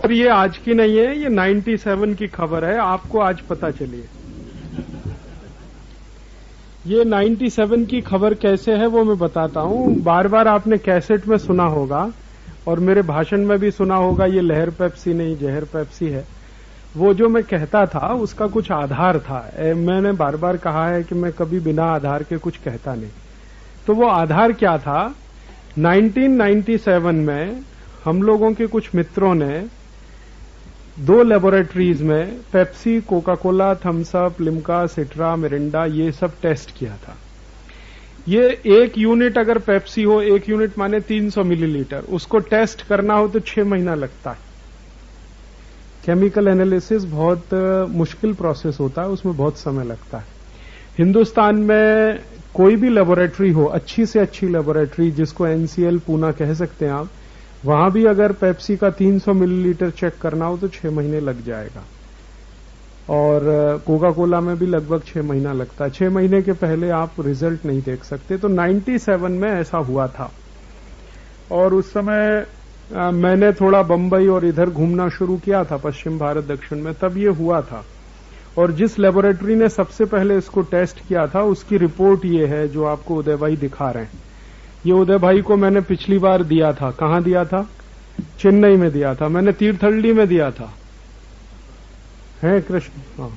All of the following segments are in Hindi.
और ये आज की नहीं है, ये 97 की खबर है, आपको आज पता चलिए। ये 97 की खबर कैसे है वो मैं बताता हूं। बार बार आपने कैसेट में सुना होगा और मेरे भाषण में भी सुना होगा, ये लहर पेप्सी नहीं जहर पेप्सी है। वो जो मैं कहता था उसका कुछ आधार था। मैंने बार बार कहा है कि मैं कभी बिना आधार के कुछ कहता नहीं। तो वो आधार क्या था? 1997 में हम लोगों के कुछ मित्रों ने 2 लेबोरेटरीज में Pepsi, Coca Cola, Thums Up, Limca, Citra, Mirinda ये सब टेस्ट किया था। ये 1 यूनिट अगर पेप्सी हो, 1 यूनिट माने 300 मिलीलीटर, उसको टेस्ट करना हो तो 6 महीना लगता है। केमिकल एनालिसिस बहुत मुश्किल प्रोसेस होता है, उसमें बहुत समय लगता है। हिंदुस्तान में कोई भी लेबोरेटरी हो, अच्छी से अच्छी लेबोरेटरी जिसको एनसीएल पूना कह सकते हैं आप, वहां भी अगर पेप्सी का 300 मिलीलीटर चेक करना हो तो 6 महीने लग जाएगा। और कोका कोला में भी लगभग 6 महीना लगता है। 6 महीने के पहले आप रिजल्ट नहीं देख सकते। तो 97 में ऐसा हुआ था। और उस समय मैंने थोड़ा बंबई और इधर घूमना शुरू किया था, पश्चिम भारत, दक्षिण में, तब ये हुआ था। और जिस लेबोरेटरी ने सबसे पहले इसको टेस्ट किया था उसकी रिपोर्ट ये है जो आपको उदय भाई दिखा रहे हैं। ये उदय भाई को मैंने पिछली बार दिया था। कहां दिया था? चेन्नई में दिया था। मैंने तीर्थहल्ली में दिया था, है कृष्ण। हाँ,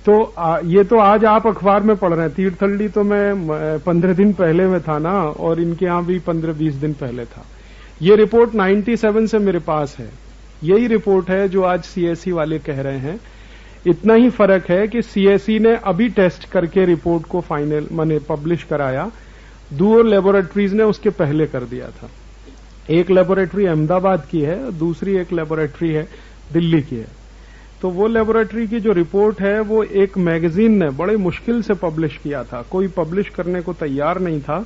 तो ये तो आज आप अखबार में पढ़ रहे हैं। तीर्थहल्ली तो मैं 15 दिन पहले में था ना, और इनके यहां भी 15-20 दिन पहले था। ये रिपोर्ट 97 से मेरे पास है। यही रिपोर्ट है जो आज सीएससी वाले कह रहे हैं। इतना ही फर्क है कि सीएससी ने अभी टेस्ट करके रिपोर्ट को फाइनल माने पब्लिश कराया। 2 लेबोरेटरीज ने उसके पहले कर दिया था। एक लेबोरेटरी अहमदाबाद की है, दूसरी एक लेबोरेटरी है दिल्ली की है। तो वो लेबोरेटरी की जो रिपोर्ट है वो एक मैगजीन ने बड़े मुश्किल से पब्लिश किया था। कोई पब्लिश करने को तैयार नहीं था।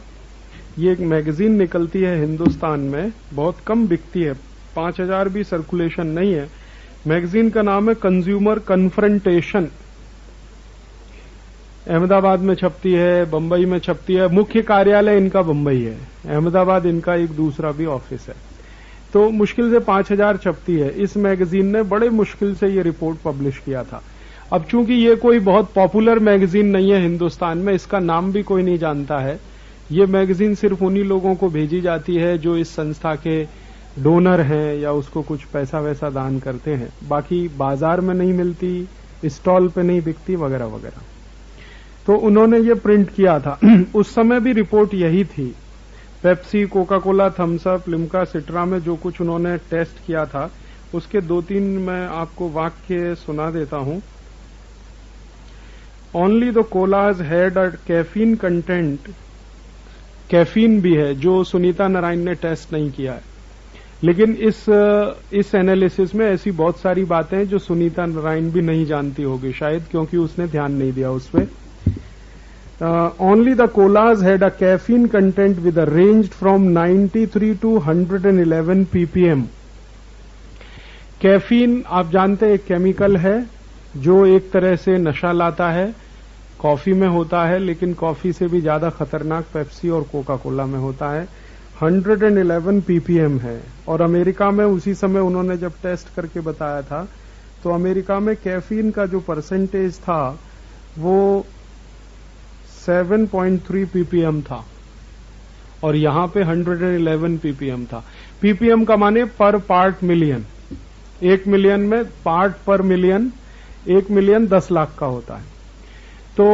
ये एक मैगजीन निकलती है हिंदुस्तान में, बहुत कम बिकती है, 5000 भी सर्कुलेशन नहीं है। मैगजीन का नाम है कंज्यूमर कन्फ्रंटेशन। अहमदाबाद में छपती है, बंबई में छपती है। मुख्य कार्यालय इनका बंबई है, अहमदाबाद इनका एक दूसरा भी ऑफिस है। तो मुश्किल से 5000 छपती है। इस मैगजीन ने बड़े मुश्किल से ये रिपोर्ट पब्लिश किया था। अब चूंकि ये कोई बहुत पॉपुलर मैगजीन नहीं है हिंदुस्तान में, इसका नाम भी कोई नहीं जानता है। ये मैगजीन सिर्फ उन्हीं लोगों को भेजी जाती है जो इस संस्था के डोनर हैं या उसको कुछ पैसा वैसा दान करते हैं। बाकी बाजार में नहीं मिलती, स्टॉल पे नहीं बिकती, वगैरह वगैरह। तो उन्होंने ये प्रिंट किया था। उस समय भी रिपोर्ट यही थी। Pepsi, Coca Cola, Thums Up, Limca, Citra में जो कुछ उन्होंने टेस्ट किया था उसके 2-3 मैं आपको वाक्य सुना देता हूं। Only the collage had a caffeine content, caffeine भी है जो सुनीता नारायण ने टेस्ट नहीं किया है। लेकिन इस एनालिसिस में ऐसी बहुत सारी बातें हैं जो सुनीता नारायण भी नहीं जानती होगी शायद, क्योंकि उसने ध्यान नहीं दिया उस पे। Only the collage had a caffeine content with a range from 93 to 111 ppm। Caffeine आप जानते हैं एक केमिकल है जो एक तरह से नशा लाता है। कॉफी में होता है, लेकिन कॉफी से भी ज्यादा खतरनाक पेप्सी और कोका कोला में होता है। 111 ppm है। और अमेरिका में उसी समय उन्होंने जब टेस्ट करके बताया था तो अमेरिका में कैफीन का जो परसेंटेज था वो 7.3 ppm था और यहां पे 111 ppm था। ppm का माने पर पार्ट मिलियन। 1 मिलियन में पार्ट पर मिलियन, 1 मिलियन 10 लाख का होता है। तो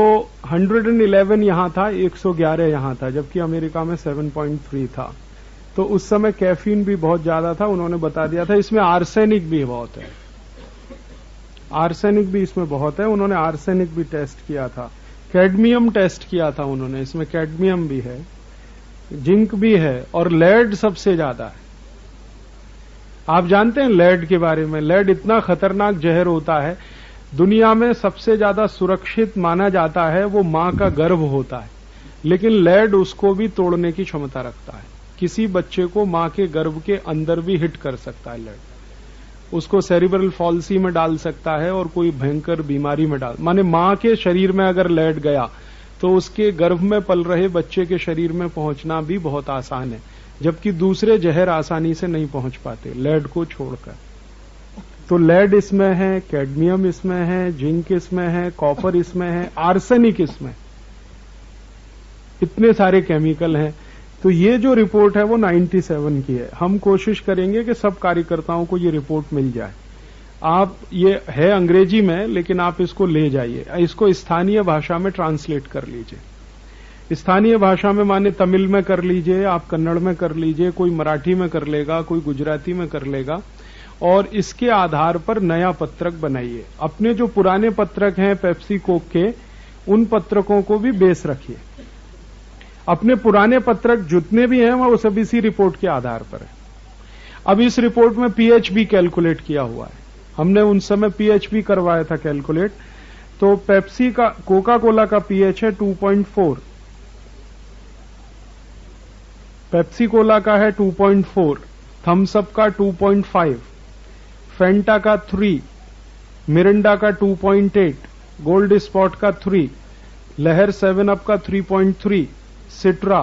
111 यहां था, 111 यहां था, जबकि अमेरिका में 7.3 था। तो उस समय कैफीन भी बहुत ज्यादा था। उन्होंने बता दिया था इसमें आर्सेनिक भी बहुत है, आर्सेनिक भी इसमें बहुत है। उन्होंने आर्सेनिक भी टेस्ट किया था। कैडमियम टेस्ट किया था उन्होंने, इसमें कैडमियम भी है, जिंक भी है, और लेड सबसे ज्यादा है। आप जानते हैं लेड के बारे में? लेड इतना खतरनाक जहर होता है, दुनिया में सबसे ज्यादा सुरक्षित माना जाता है वो मां का गर्भ होता है, लेकिन लेड उसको भी तोड़ने की क्षमता रखता है। किसी बच्चे को मां के गर्भ के अंदर भी हिट कर सकता है लेड, उसको सेरिब्रल पॉल्सी में डाल सकता है और कोई भयंकर बीमारी में माने मां के शरीर में अगर लेड गया तो उसके गर्भ में पल रहे बच्चे के शरीर में पहुंचना भी बहुत आसान है, जबकि दूसरे जहर आसानी से नहीं पहुंच पाते लेड को छोड़कर। तो लेड इसमें है, कैडमियम इसमें है, जिंक इसमें है, कॉपर इसमें है, आर्सेनिक इसमें, इतने सारे केमिकल हैं। तो ये जो रिपोर्ट है वो 97 की है। हम कोशिश करेंगे कि सब कार्यकर्ताओं को ये रिपोर्ट मिल जाए। आप, ये है अंग्रेजी में, लेकिन आप इसको ले जाइए, इसको स्थानीय भाषा में ट्रांसलेट कर लीजिए। स्थानीय भाषा में माने तमिल में कर लीजिए, आप कन्नड़ में कर लीजिए, कोई मराठी में कर लेगा, कोई गुजराती में कर लेगा, और इसके आधार पर नया पत्रक बनाइए। अपने जो पुराने पत्रक हैं पेप्सी कोक के, उन पत्रकों को भी बेस रखिए। अपने पुराने पत्रक जितने भी हैं वो सब इसी रिपोर्ट के आधार पर है। अब इस रिपोर्ट में पीएच भी कैलकुलेट किया हुआ है, हमने उन समय पीएच भी करवाया था कैलकुलेट। तो पेप्सी का, कोका कोला का पीएच है 2.4, पेप्सी कोला का है 2.4, थम्स अप का 2.5, फेंटा का 3, मिरिंडा का 2.8, गोल्ड स्पॉट का 3, लहर 7 अप का 3.3, सिट्रा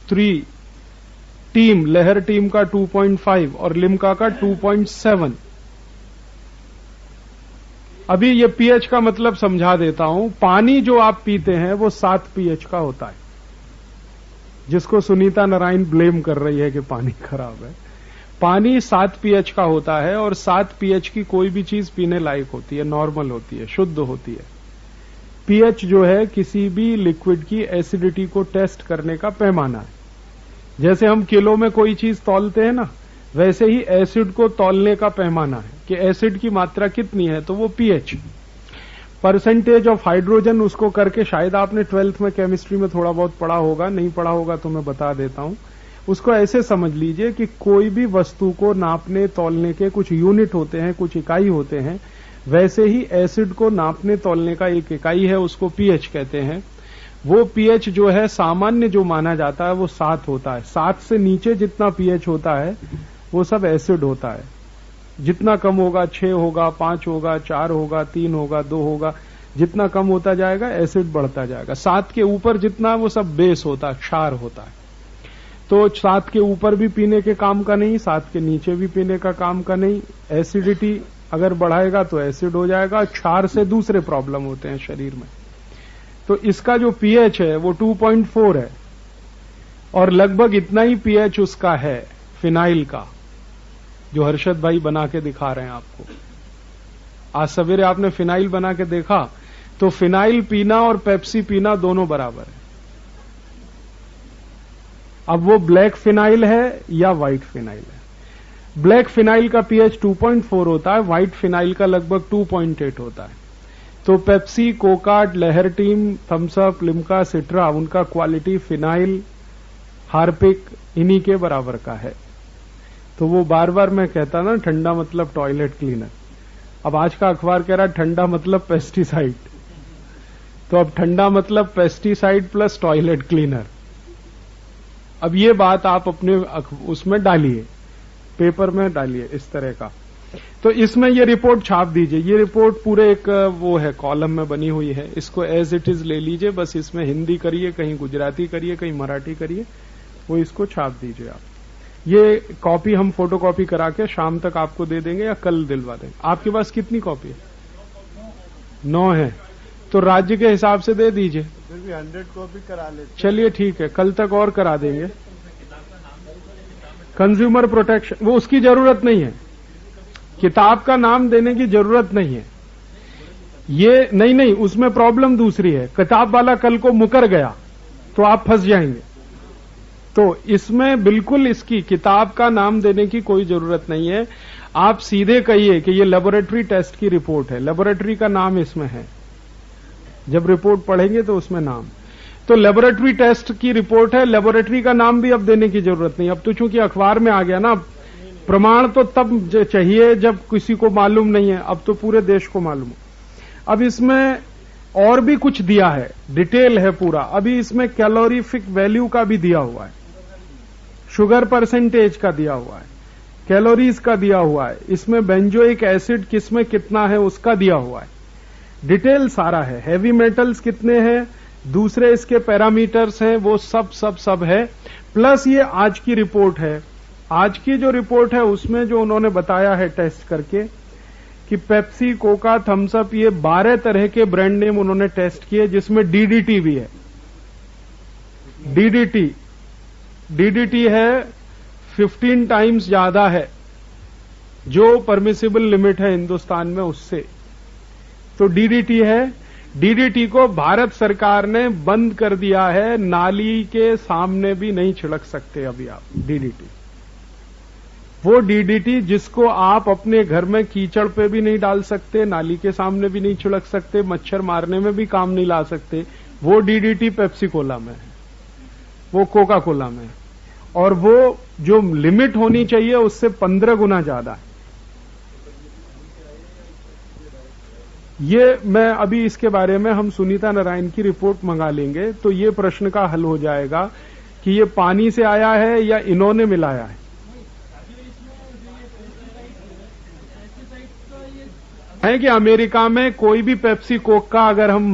3, टीम, लहर टीम का 2.5 और लिम्का का 2.7। अभी ये पीएच का मतलब समझा देता हूं। पानी जो आप पीते हैं वो 7 पीएच का होता है, जिसको सुनीता नारायण ब्लेम कर रही है कि पानी खराब है। पानी 7 पीएच का होता है, और 7 पीएच की कोई भी चीज पीने लायक होती है, नॉर्मल होती है, शुद्ध होती है। पीएच जो है किसी भी लिक्विड की एसिडिटी को टेस्ट करने का पैमाना है। जैसे हम किलो में कोई चीज तौलते हैं ना, वैसे ही एसिड को तौलने का पैमाना है कि एसिड की मात्रा कितनी है, तो वो पीएच, परसेंटेज ऑफ हाइड्रोजन, उसको करके, शायद आपने 12th में केमिस्ट्री में थोड़ा बहुत पढ़ा होगा, नहीं पढ़ा होगा तो मैं बता देता हूं। उसको ऐसे समझ लीजिए कि कोई भी वस्तु को नापने तौलने के कुछ यूनिट होते हैं, कुछ इकाई होते हैं, वैसे ही एसिड को नापने तौलने का एक इकाई है, उसको पीएच कहते हैं। वो पीएच जो है सामान्य जो माना जाता है वो 7 होता है। 7 से नीचे जितना पीएच होता है वो सब एसिड होता है। जितना कम होगा 6 होगा, 5 होगा, 4 होगा, 3 होगा, 2 होगा, जितना कम होता जाएगा एसिड बढ़ता जाएगा। 7 के ऊपर जितना वो सब बेस होता है, क्षार होता है। तो 7 के ऊपर भी पीने के काम का नहीं, 7 के नीचे भी पीने का काम का नहीं। एसिडिटी अगर बढ़ाएगा तो एसिड हो जाएगा, क्षार से दूसरे प्रॉब्लम होते हैं शरीर में। तो इसका जो पीएच है वो 2.4 है, और लगभग इतना ही पीएच उसका है फिनाइल का, जो हर्षद भाई बना के दिखा रहे हैं आपको। आज सवेरे आपने फिनाइल बना के देखा, तो फिनाइल पीना और पेप्सी पीना दोनों बराबर है। अब वो ब्लैक फिनाइल है या व्हाइट फिनाइल है। ब्लैक फिनाइल का पीएच 2.4 होता है, व्हाइट फिनाइल का लगभग 2.8 होता है। तो पेप्सी, कोका, लहर टीम, थम्स अप, लिम्का, सिट्रा, उनका क्वालिटी फिनाइल, हार्पिक इन्हीं के बराबर का है। तो वो बार बार मैं कहता ना, ठंडा मतलब टॉयलेट क्लीनर। अब आज का अखबार कह रहा ठंडा मतलब पेस्टिसाइड, तो अब ठंडा मतलब पेस्टिसाइड प्लस टॉयलेट क्लीनर। अब ये बात आप अपने उसमें डालिए, पेपर में डालिए इस तरह का। तो इसमें ये रिपोर्ट छाप दीजिए। ये रिपोर्ट पूरे एक वो है, कॉलम में बनी हुई है, इसको एज इट इज ले लीजिए। बस इसमें हिंदी करिए, कहीं गुजराती करिए, कहीं मराठी करिए, वो इसको छाप दीजिए आप। ये कॉपी हम फोटो कॉपी करा के शाम तक आपको दे देंगे या कल दिलवा देंगे। आपके पास कितनी कॉपी है? 9 है, तो राज्य के हिसाब से दे दीजिए। फिर भी 100 कॉपी करा लेते। चलिए ठीक है, कल तक और करा देंगे। कंज्यूमर प्रोटेक्शन, वो उसकी जरूरत नहीं है, किताब का नाम देने की जरूरत नहीं है। ये नहीं, उसमें प्रॉब्लम दूसरी है। किताब वाला कल को मुकर गया तो आप फंस जाएंगे। तो इसमें बिल्कुल इसकी किताब का नाम देने की कोई जरूरत नहीं है। आप सीधे कहिए कि ये लेबोरेटरी टेस्ट की रिपोर्ट है, लेबोरेटरी का नाम इसमें है। जब रिपोर्ट पढ़ेंगे तो उसमें नाम, तो लेबोरेटरी टेस्ट की रिपोर्ट है, लेबोरेटरी का नाम भी अब देने की जरूरत नहीं। अब तो चूंकि अखबार में आ गया ना, प्रमाण तो तब चाहिए जब किसी को मालूम नहीं है, अब तो पूरे देश को मालूम है। अब इसमें और भी कुछ दिया है, डिटेल है पूरा। अभी इसमें कैलोरीफिक वैल्यू का भी दिया हुआ है, शुगर परसेंटेज का दिया हुआ है, कैलोरीज का दिया हुआ है, इसमें बेंजोइक एसिड किसमें कितना है उसका दिया हुआ है, डिटेल सारा है। हैवी मेटल्स कितने हैं, दूसरे इसके पैरामीटर्स हैं, वो सब है। प्लस ये आज की रिपोर्ट है। आज की जो रिपोर्ट है उसमें जो उन्होंने बताया है टेस्ट करके कि पेप्सी, कोका, थम्स अप, ये 12 तरह के ब्रांड नेम उन्होंने टेस्ट किए, जिसमें डीडीटी भी है। डीडीटी है 15 टाइम्स ज्यादा है जो परमिसिबल लिमिट है हिंदुस्तान में उससे। तो डीडीटी है। डीडीटी को भारत सरकार ने बंद कर दिया है, नाली के सामने भी नहीं छिड़क सकते अभी आप डीडीटी। वो डीडीटी जिसको आप अपने घर में कीचड़ पे भी नहीं डाल सकते, नाली के सामने भी नहीं छिड़क सकते, मच्छर मारने में भी काम नहीं ला सकते, वो डीडीटी पेप्सी कोला में है, वो कोका कोला में है। और वो जो लिमिट होनी चाहिए उससे 15 गुना ज्यादा है। ये मैं अभी इसके बारे में हम सुनीता नारायण की रिपोर्ट मंगा लेंगे तो ये प्रश्न का हल हो जाएगा कि ये पानी से आया है या इन्होंने मिलाया है कि अमेरिका में कोई भी पेप्सी कोक का अगर हम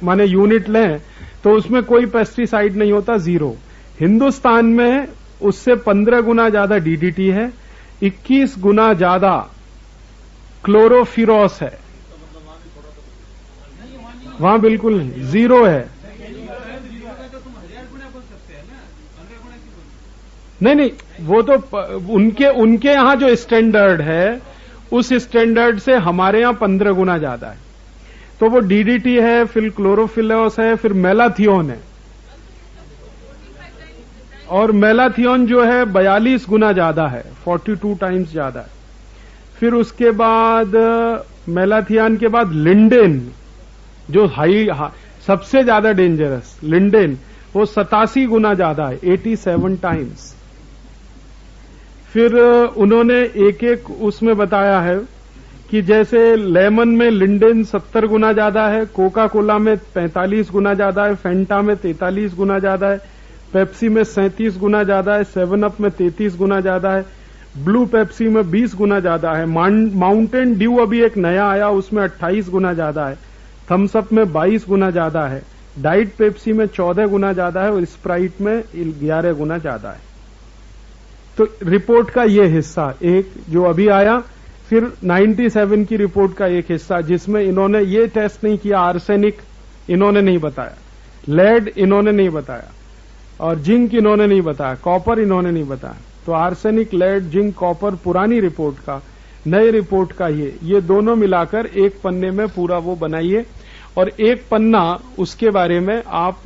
माने यूनिट लें तो उसमें कोई पेस्टिसाइड नहीं होता, 0। हिंदुस्तान में उससे 15 गुना ज्यादा डीडीटी है, 21 गुना ज्यादा क्लोरोफिरोस है। वहां बिल्कुल नहीं, 0 है। नहीं, वो तो उनके यहां जो स्टैंडर्ड है उस स्टैंडर्ड से हमारे यहां 15 गुना ज्यादा है। तो वो डीडीटी है, फिर क्लोरोफिलोस है, फिर मेलाथियोन है। और मेलाथियोन जो है 42 गुना ज्यादा है, 42 टाइम्स ज्यादा है। फिर उसके बाद मेलाथियान के बाद लिंडेन जो सबसे ज्यादा डेंजरस, लिंडेन, वो 87 गुना ज्यादा है, 87 टाइम्स। फिर उन्होंने एक उसमें बताया है कि जैसे लेमन में लिंडेन 70 गुना ज्यादा है, कोका कोला में 45 गुना ज्यादा है, फेंटा में 43 गुना ज्यादा है, पेप्सी में 37 गुना ज्यादा है, 7 अप में 33 गुना ज्यादा है, ब्लू पेप्सी में 20 गुना ज्यादा है, माउंटेन ड्यू अभी एक नया आया उसमें 28 गुना ज्यादा है, थम्स अप में 22 गुना ज्यादा है, डाइट पेप्सी में 14 गुना ज्यादा है और स्प्राइट में 11 गुना ज्यादा है। तो रिपोर्ट का ये हिस्सा एक जो अभी आया, फिर 97 की रिपोर्ट का एक हिस्सा जिसमें इन्होंने ये टेस्ट नहीं किया, आर्सेनिक इन्होंने नहीं बताया, लेड इन्होंने नहीं बताया और जिंक इन्होंने नहीं बताया, कॉपर इन्होंने नहीं बताया। तो आर्सेनिक, लेड, जिंक, कॉपर पुरानी रिपोर्ट का, नई रिपोर्ट का ये दोनों मिलाकर एक पन्ने में पूरा वो बनाइए और एक पन्ना उसके बारे में आप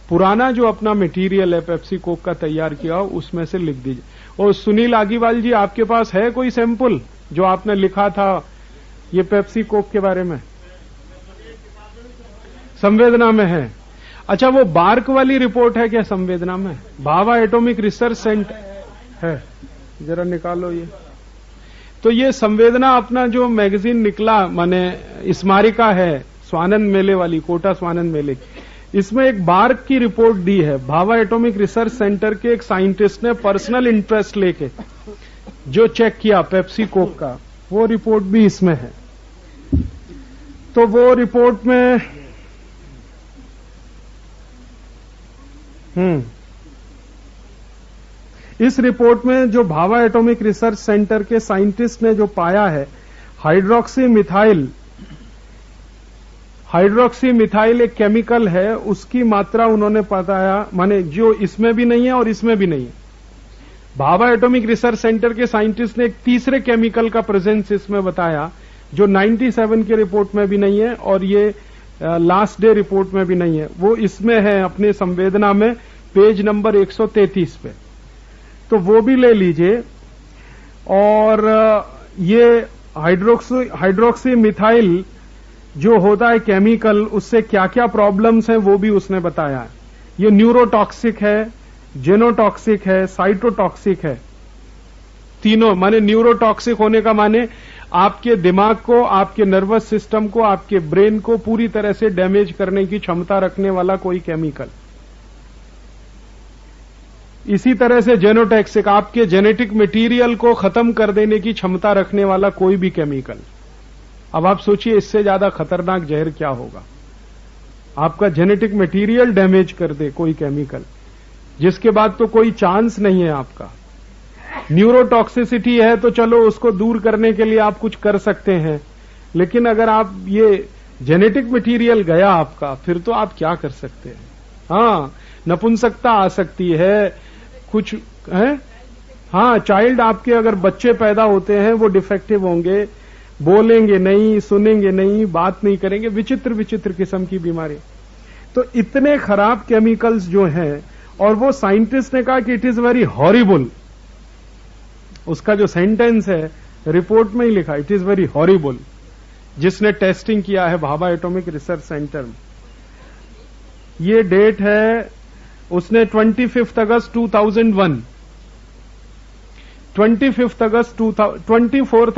पुराना जो अपना मटेरियल है पेप्सी कोक का तैयार किया हो उसमें से लिख दीजिए। और सुनील आगीवाल जी, आपके पास है कोई सैंपल जो आपने लिखा था ये पेप्सी कोक के बारे में? संवेदना में है। अच्छा, वो बार्क वाली रिपोर्ट है क्या संवेदना में? भाभा एटॉमिक रिसर्च सेंटर है, जरा निकालो ये। तो ये संवेदना अपना जो मैगजीन निकला, माने स्मारिका है स्वानंद मेले वाली, कोटा स्वानंद मेले, इसमें एक बार्क की रिपोर्ट दी है। भाभा एटॉमिक रिसर्च सेंटर के एक साइंटिस्ट ने पर्सनल इंटरेस्ट लेके जो चेक किया पेप्सी कोक का, वो रिपोर्ट भी इसमें है। तो वो रिपोर्ट में इस रिपोर्ट में जो भाभा एटॉमिक रिसर्च सेंटर के साइंटिस्ट ने जो पाया है, हाइड्रोक्सी मिथाइल एक केमिकल है, उसकी मात्रा उन्होंने बताया, माने जो इसमें भी नहीं है और इसमें भी नहीं है। भाभा एटॉमिक रिसर्च सेंटर के साइंटिस्ट ने एक तीसरे केमिकल का प्रेजेंस इसमें बताया जो 97 के रिपोर्ट में भी नहीं है और ये लास्ट डे रिपोर्ट में भी नहीं है। वो इसमें है अपने संवेदना में पेज नंबर 133 पे, तो वो भी ले लीजिए। और ये हाइड्रोक्सी मिथाइल जो होता है केमिकल, उससे क्या क्या प्रॉब्लम्स हैं वो भी उसने बताया है। ये न्यूरोटॉक्सिक है, जेनोटॉक्सिक है, साइटोटॉक्सिक है, तीनों। माने न्यूरोटॉक्सिक होने का माने आपके दिमाग को, आपके नर्वस सिस्टम को, आपके ब्रेन को पूरी तरह से डैमेज करने की क्षमता रखने वाला कोई केमिकल। इसी तरह से जेनोटॉक्सिक, आपके जेनेटिक मटेरियल को खत्म कर देने की क्षमता रखने वाला कोई भी केमिकल। अब आप सोचिए इससे ज्यादा खतरनाक जहर क्या होगा? आपका जेनेटिक मटेरियल डैमेज कर दे कोई केमिकल, जिसके बाद तो कोई चांस नहीं है आपका। न्यूरोटॉक्सिसिटी है तो चलो उसको दूर करने के लिए आप कुछ कर सकते हैं, लेकिन अगर आप ये जेनेटिक मटेरियल गया आपका, फिर तो आप क्या कर सकते हैं। हाँ, नपुंसकता आ सकती है, कुछ है। हाँ, चाइल्ड आपके अगर बच्चे पैदा होते हैं वो डिफेक्टिव होंगे, बोलेंगे नहीं, सुनेंगे नहीं, बात नहीं करेंगे, विचित्र विचित्र किस्म की बीमारी। तो इतने खराब केमिकल्स जो हैं, और वो साइंटिस्ट ने कहा कि इट इज वेरी हॉरिबल। उसका जो सेंटेंस है रिपोर्ट में ही लिखा, इट इज वेरी हॉरिबल, जिसने टेस्टिंग किया है भाभा एटॉमिक रिसर्च सेंटर में। ये डेट है, उसने 25 अगस्त 2001, 24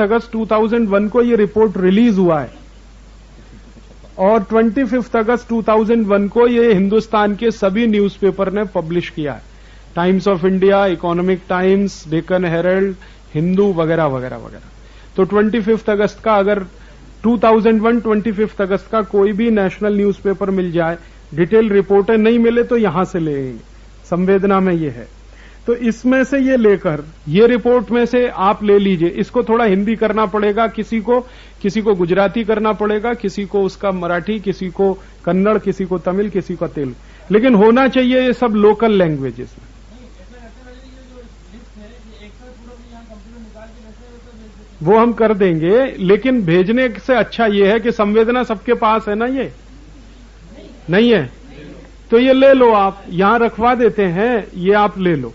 अगस्त 2001 को ये रिपोर्ट रिलीज हुआ है, और 25 अगस्त 2001 को ये हिंदुस्तान के सभी न्यूज़पेपर ने पब्लिश किया है। Times of India, Economic Times, Deccan Herald, Hindu वगैरह वगैरह वगैरह। तो 25 अगस्त का अगर 2001 25 अगस्त का कोई भी नेशनल न्यूज़पेपर मिल जाए, डिटेल रिपोर्टें नहीं मिले तो यहां से लेंगे, संवेदना में ये है। तो इसमें से ये लेकर, ये रिपोर्ट में से आप ले लीजिए। इसको थोड़ा हिंदी करना पड़ेगा, किसी को गुजराती करना पड़ेगा, किसी को उसका मराठी, किसी को कन्नड़, किसी को तमिल, किसी को तेलुगु, लेकिन होना चाहिए ये सब लोकल लैंग्वेजेस में। वो हम कर देंगे, लेकिन भेजने से अच्छा ये है कि संवेदना सबके पास है ना, ये नहीं है तो ये ले लो, आप यहां रखवा देते हैं, ये आप ले लो।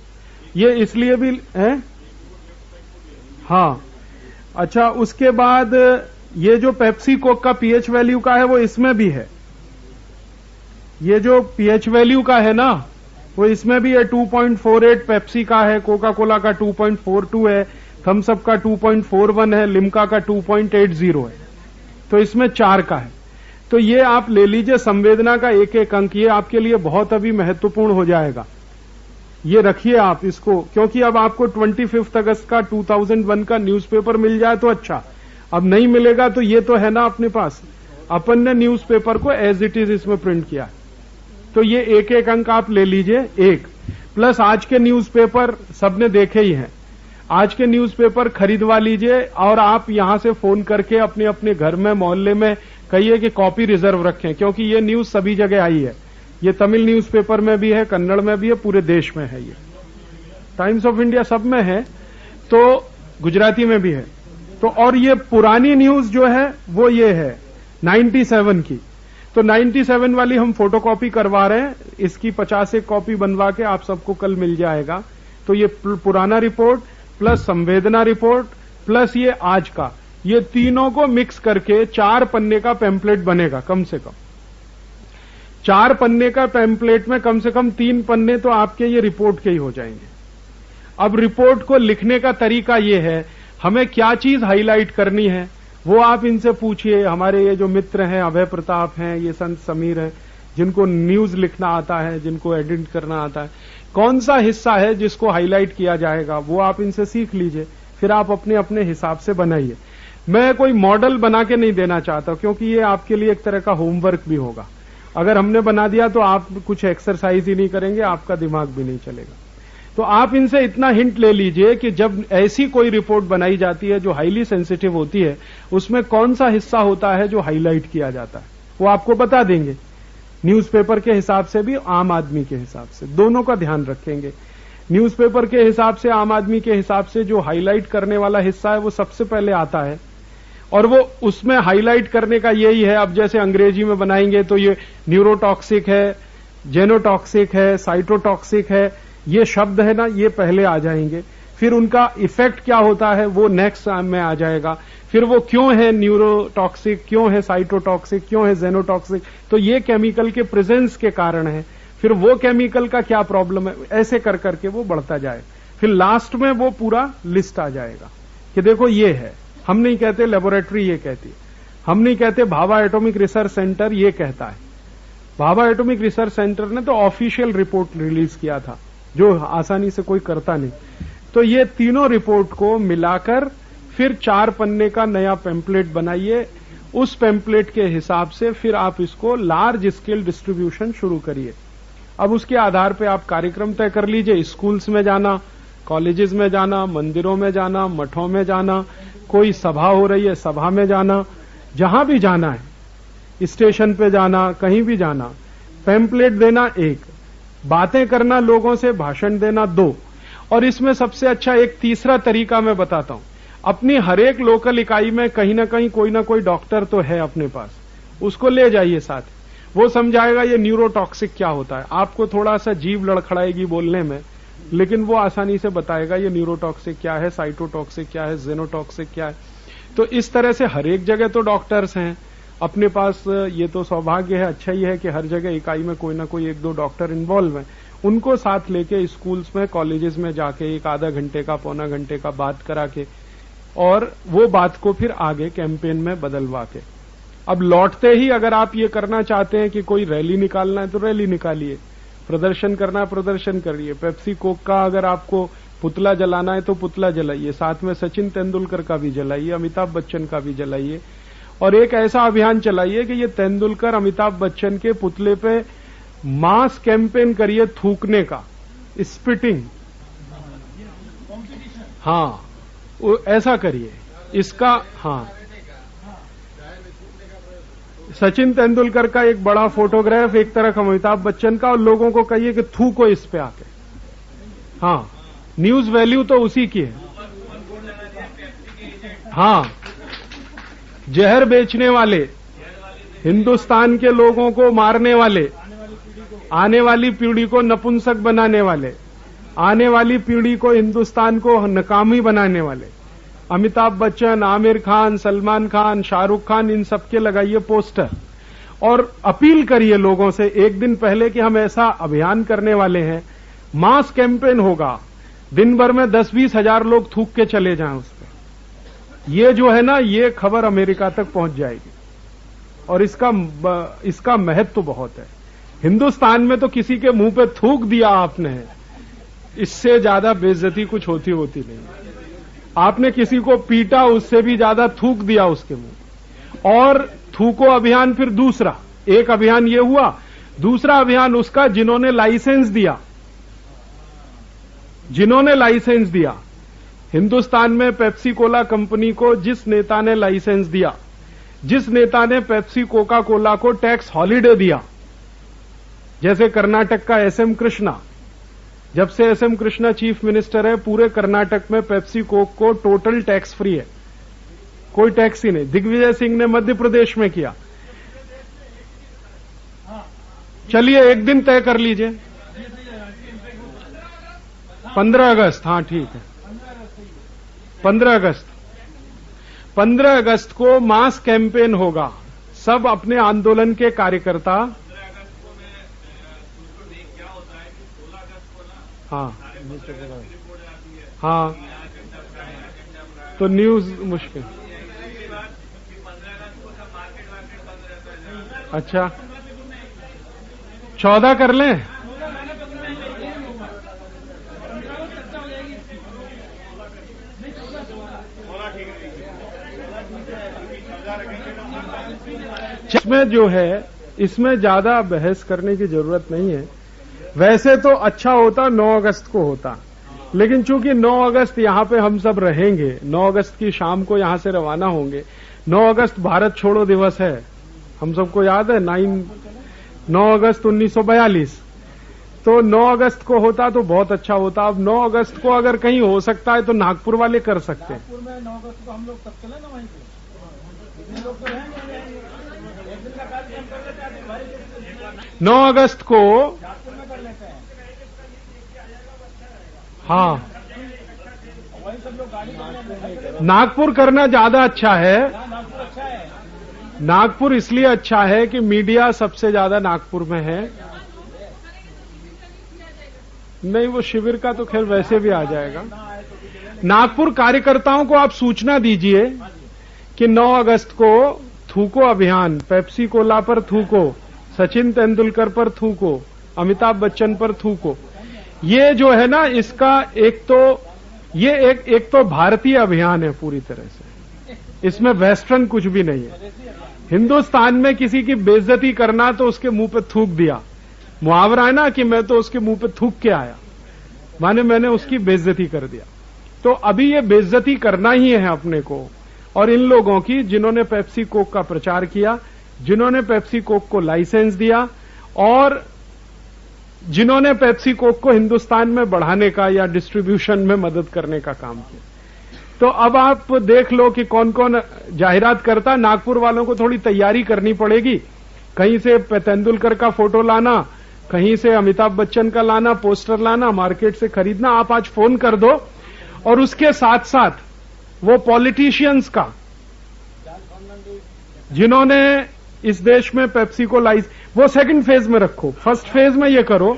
ये इसलिए भी है। हाँ, अच्छा, उसके बाद ये जो पेप्सी कोक का पीएच वैल्यू का है वो इसमें भी है। ये जो पीएच वैल्यू का है ना, वो इसमें भी है। 2.48 पेप्सी का है, कोका कोला का 2.42 है, थम्स अप का 2.41 है, लिम्का का 2.80 है। तो इसमें 4 का है। तो ये आप ले लीजिए, संवेदना का एक एक अंक, ये आपके लिए बहुत अभी महत्वपूर्ण हो जाएगा। ये रखिए आप इसको, क्योंकि अब आपको 25 अगस्त का 2001 का न्यूज़पेपर मिल जाए तो अच्छा, अब नहीं मिलेगा तो ये तो है ना अपने पास, अपन ने न्यूज़पेपर को एज इट इज इसमें प्रिंट किया। तो ये एक एक अंक आप ले लीजिए, एक प्लस आज के न्यूज़पेपर सबने देखे ही हैं, आज के न्यूज़पेपर खरीदवा लीजिए, और आप यहां से फोन करके अपने अपने घर में, मोहल्ले में कहिए कि कॉपी रिजर्व रखें, क्योंकि ये न्यूज सभी जगह आई है। ये तमिल न्यूज़पेपर में भी है, कन्नड़ में भी है, पूरे देश में है। ये टाइम्स ऑफ इंडिया सब में है, तो गुजराती में भी है। तो और ये पुरानी न्यूज जो है वो ये है 97 की। तो 97 वाली हम फोटोकॉपी करवा रहे हैं, इसकी 50 कॉपी बनवा के आप सबको कल मिल जाएगा। तो ये पुराना रिपोर्ट प्लस संवेदना रिपोर्ट प्लस ये आज का, ये तीनों को मिक्स करके 4 पन्ने का पैम्पलेट बनेगा। कम से कम 4 पन्ने का पैम्पलेट में कम से कम 3 पन्ने तो आपके ये रिपोर्ट के ही हो जाएंगे। अब रिपोर्ट को लिखने का तरीका ये है, हमें क्या चीज हाईलाइट करनी है वो आप इनसे पूछिए। हमारे ये जो मित्र हैं, अभय प्रताप हैं, ये संत समीर हैं, जिनको न्यूज लिखना आता है, जिनको एडिट करना आता है, कौन सा हिस्सा है जिसको हाईलाइट किया जाएगा वो आप इनसे सीख लीजिए, फिर आप अपने अपने हिसाब से बनाइए। मैं कोई मॉडल बना के नहीं देना चाहता, क्योंकि ये आपके लिए एक तरह का होमवर्क भी होगा। अगर हमने बना दिया तो आप कुछ एक्सरसाइज ही नहीं करेंगे, आपका दिमाग भी नहीं चलेगा। तो आप इनसे इतना हिंट ले लीजिए कि जब ऐसी कोई रिपोर्ट बनाई जाती है जो हाईली सेंसिटिव होती है, उसमें कौन सा हिस्सा होता है जो हाईलाइट किया जाता है, वो आपको बता देंगे। न्यूज़पेपर के हिसाब से भी, आम आदमी के हिसाब से, दोनों का ध्यान रखेंगे। न्यूज़पेपर के हिसाब से, आम आदमी के हिसाब से जो हाईलाइट करने वाला हिस्सा है वो सबसे पहले आता है, और वो उसमें हाईलाइट करने का यही है। अब जैसे अंग्रेजी में बनाएंगे तो ये न्यूरोटॉक्सिक है, जेनोटॉक्सिक है, साइटोटॉक्सिक है, ये शब्द है ना, ये पहले आ जाएंगे। फिर उनका इफेक्ट क्या होता है वो नेक्स्ट में आ जाएगा। फिर वो क्यों है न्यूरोटॉक्सिक, क्यों है साइटोटॉक्सिक, क्यों है जेनोटॉक्सिक, तो ये केमिकल के प्रेजेंस के कारण है। फिर वो केमिकल का क्या प्रॉब्लम है, ऐसे कर करके वो बढ़ता जाए। फिर लास्ट में वो पूरा लिस्ट आ जाएगा कि देखो ये है। हम नहीं कहते लेबोरेटरी ये कहती है, हम नहीं कहते भाभा एटॉमिक रिसर्च सेंटर ये कहता है। भाभा एटॉमिक रिसर्च सेंटर ने तो ऑफिशियल रिपोर्ट रिलीज किया था, जो आसानी से कोई करता नहीं। तो ये तीनों रिपोर्ट को मिलाकर फिर 4 पन्ने का नया पैम्पलेट बनाइए। उस पैम्पलेट के हिसाब से फिर आप इसको लार्ज स्केल डिस्ट्रीब्यूशन शुरू करिए। अब उसके आधार पे आप कार्यक्रम तय कर लीजिए। स्कूल्स में जाना, कॉलेजेस में जाना, मंदिरों में जाना, मठों में जाना, कोई सभा हो रही है सभा में जाना, जहां भी जाना है, स्टेशन पे जाना, कहीं भी जाना, पैम्पलेट देना 1, बातें करना लोगों से, भाषण देना 2, और इसमें सबसे अच्छा एक तीसरा तरीका मैं बताता हूं। अपनी हर एक लोकल इकाई में कहीं ना कहीं कोई ना कोई डॉक्टर तो है अपने पास, उसको ले जाइए साथ। वो समझाएगा ये न्यूरोटॉक्सिक क्या होता है। आपको थोड़ा सा जीभ लड़खड़ाएगी बोलने में, लेकिन वो आसानी से बताएगा ये न्यूरोटॉक्सिक क्या है, साइटोटॉक्सिक क्या है, जेनोटॉक्सिक क्या है। तो इस तरह से हर एक जगह तो डॉक्टर्स हैं अपने पास। ये तो सौभाग्य है, अच्छा ही है कि हर जगह इकाई में कोई ना कोई 1-2 डॉक्टर इन्वॉल्व हैं। उनको साथ लेके स्कूल्स में, कॉलेजेस में जाके 1 आधा घंटे का, पौना घंटे का बात करा के, और वो बात को फिर आगे कैंपेन में बदलवा के। अब लौटते ही अगर आप ये करना चाहते हैं कि कोई रैली निकालना है तो रैली निकालिए, प्रदर्शन करना है प्रदर्शन करिए। पेप्सी कोक का अगर आपको पुतला जलाना है तो पुतला जलाइए, साथ में सचिन तेंदुलकर का भी जलाइए, अमिताभ बच्चन का भी जलाइए, और एक ऐसा अभियान चलाइए कि ये तेंदुलकर, अमिताभ बच्चन के पुतले पे मास कैंपेन करिए थूकने का, स्पिटिंग। हाँ, ऐसा करिए इसका। हाँ, सचिन तेंदुलकर का एक बड़ा फोटोग्राफ, एक तरफ अमिताभ बच्चन का, और लोगों को कहिए कि थूको इस पे आके। हाँ, न्यूज वैल्यू तो उसी की है। हाँ, जहर बेचने वाले, हिंदुस्तान के लोगों को मारने वाले, आने वाली पीढ़ी को नपुंसक बनाने वाले, आने वाली पीढ़ी को, हिंदुस्तान को नाकामी बनाने वाले, अमिताभ बच्चन, आमिर खान, सलमान खान, शाहरुख खान, इन सबके लगाइए पोस्टर और अपील करिए लोगों से 1 दिन पहले कि हम ऐसा अभियान करने वाले हैं, मास कैंपेन होगा, दिन भर में 10-20 हजार लोग थूक के चले जाएं उस पर। ये जो है ना, ये खबर अमेरिका तक पहुंच जाएगी, और इसका महत्व तो बहुत है। हिंदुस्तान में तो किसी के मुंह पे थूक दिया आपने, इससे ज्यादा बेइज्जती कुछ होती नहीं। आपने किसी को पीटा, उससे भी ज्यादा थूक दिया उसके मुंह। और थूको अभियान फिर दूसरा, एक अभियान ये हुआ, दूसरा अभियान उसका जिन्होंने लाइसेंस दिया, हिंदुस्तान में पेप्सी कोला कंपनी को जिस नेता ने लाइसेंस दिया, जिस नेता ने पेप्सी कोका कोला को टैक्स हॉलिडे दिया, जैसे कर्नाटक का एसएम कृष्णा, जब से एसएम कृष्णा चीफ मिनिस्टर है, पूरे कर्नाटक में पेप्सी कोक को टोटल टैक्स फ्री है, कोई टैक्स ही नहीं। दिग्विजय सिंह ने मध्य प्रदेश में किया। चलिए एक दिन तय कर लीजिए, 15 अगस्त। हाँ ठीक है, 15 अगस्त को मास कैंपेन होगा। सब अपने आंदोलन के कार्यकर्ता, हाँ हाँ, तो न्यूज मुश्किल। अच्छा, 14 कर लें। इसमें जो है, इसमें ज्यादा बहस करने की जरूरत नहीं है। वैसे तो अच्छा होता 9 अगस्त को होता, लेकिन चूंकि 9 अगस्त यहां पे हम सब रहेंगे, 9 अगस्त की शाम को यहां से रवाना होंगे। 9 अगस्त भारत छोड़ो दिवस है, हम सबको याद है, 9 अगस्त 1942। तो 9 अगस्त को होता तो बहुत अच्छा होता। अब 9 अगस्त को अगर कहीं हो सकता है तो नागपुर वाले कर सकते हैं। नागपुर में 9 अगस्त को हम लोग सब चले ना वहीं पे, इतने लोग तो रहेंगे, एक दिन का कार्यक्रम कर लेते हैं। 9 अगस्त को नागपुर में कर लेते हैं। हाँ, वही सब लोग गाड़ी नागपुर करना ज्यादा अच्छा है। नागपुर अच्छा है। नागपुर इसलिए अच्छा है कि मीडिया सबसे ज्यादा नागपुर में है। नहीं, वो शिविर का तो खैर वैसे भी आ जाएगा। नागपुर कार्यकर्ताओं को आप सूचना दीजिए कि 9 अगस्त को थूको अभियान, पेप्सी कोला पर थूको, सचिन तेंदुलकर पर थूको, अमिताभ बच्चन पर थूको। ये जो है ना, इसका एक तो भारतीय अभियान है पूरी तरह से, इसमें वेस्टर्न कुछ भी नहीं है। हिंदुस्तान में किसी की बेइज्जती करना तो उसके मुंह पे थूक दिया, मुहावरा है ना कि मैं तो उसके मुंह पे थूक के आया, माने मैंने उसकी बेइज्जती कर दिया। तो अभी ये बेइज्जती करना ही है अपने को, और इन लोगों की जिन्होंने पेप्सी कोक का प्रचार किया, जिन्होंने पेप्सी कोक को लाइसेंस दिया और जिन्होंने पेप्सी कोक को हिंदुस्तान में बढ़ाने का या डिस्ट्रीब्यूशन में मदद करने का काम किया। तो अब आप देख लो कि कौन कौन जाहिरात करता। नागपुर वालों को थोड़ी तैयारी करनी पड़ेगी, कहीं से तेंदुलकर का फोटो लाना, कहीं से अमिताभ बच्चन का लाना, पोस्टर लाना, मार्केट से खरीदना। आप आज फोन कर दो और उसके साथ साथ वो पॉलिटिशियंस का जिन्होंने इस देश में पेप्सी को वो सेकंड फेज में रखो, फर्स्ट फेज में ये करो।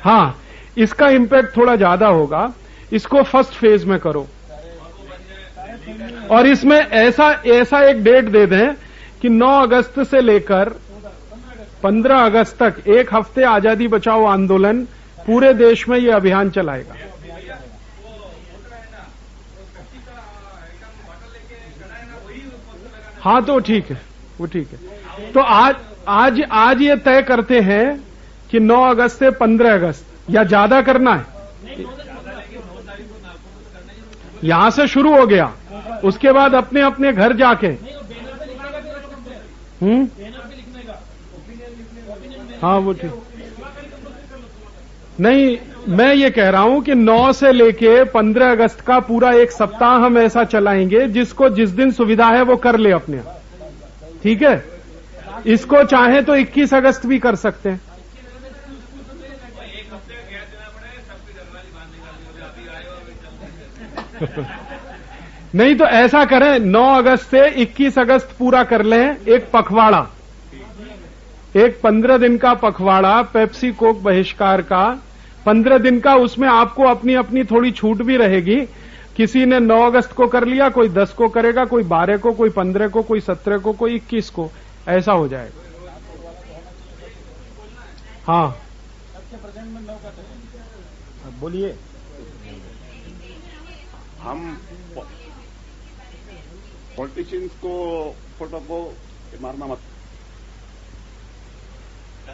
हाँ, इसका इंपैक्ट थोड़ा ज्यादा होगा, इसको फर्स्ट फेज में करो। और इसमें ऐसा एक डेट दे दें कि 9 अगस्त से लेकर 15 अगस्त तक एक हफ्ते आजादी बचाओ आंदोलन पूरे देश में ये अभियान चलाएगा। हाँ, तो ठीक है, वो ठीक है। तो आज ये तय करते हैं कि 9 अगस्त से 15 अगस्त या ज्यादा करना है। यहां से शुरू हो गया, उसके बाद अपने अपने घर जाके हाँ वो ठीक नहीं, मैं ये कह रहा हूं कि 9 से लेके 15 अगस्त का पूरा एक सप्ताह हम ऐसा चलाएंगे, जिसको जिस दिन सुविधा है वो कर ले अपने। ठीक है, इसको चाहे तो 21 अगस्त भी कर सकते हैं। नहीं तो ऐसा करें, 9 अगस्त से 21 अगस्त पूरा कर लें, एक पखवाड़ा, एक 15 दिन का पखवाड़ा पेप्सी कोक बहिष्कार का 15 दिन का। उसमें आपको अपनी अपनी थोड़ी छूट भी रहेगी। किसी ने 9 अगस्त को कर लिया, कोई 10 को करेगा, कोई 12 को, कोई 15 को, कोई 17 को, कोई 21 को, ऐसा हो जाएगा। हाँ बोलिए। हम पॉलिटिशियंस को फोटो को मारना मत,